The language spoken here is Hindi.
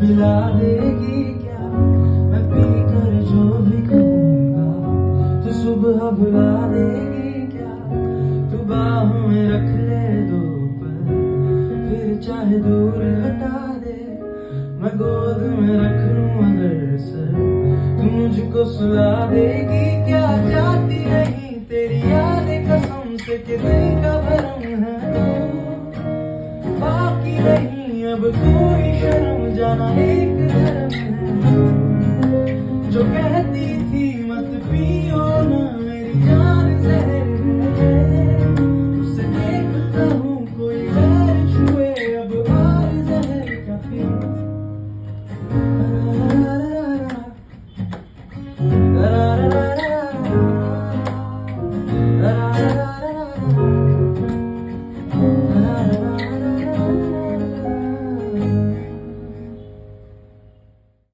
पिला देगी क्या, मैं पी कर जो भी कहूँगा तो सुबह बुला देगी क्या। तू बाहों में रख ले दो पर फिर चाहे दूर हटा दे, मैं गोद में रख लूं अगर सर तू मुझको सुला देगी क्या। जाती नहीं तेरी याद कसम से कि दिल का भरम है, बाकी नहीं अब कोई शर्म, जाना एक धर्म है। जो कहती थी मत पियो ना मेरी जान जहर है, उसे देखता हूँ कोई गैर छुए अब और जहर का P. Da da da da da da da da da da.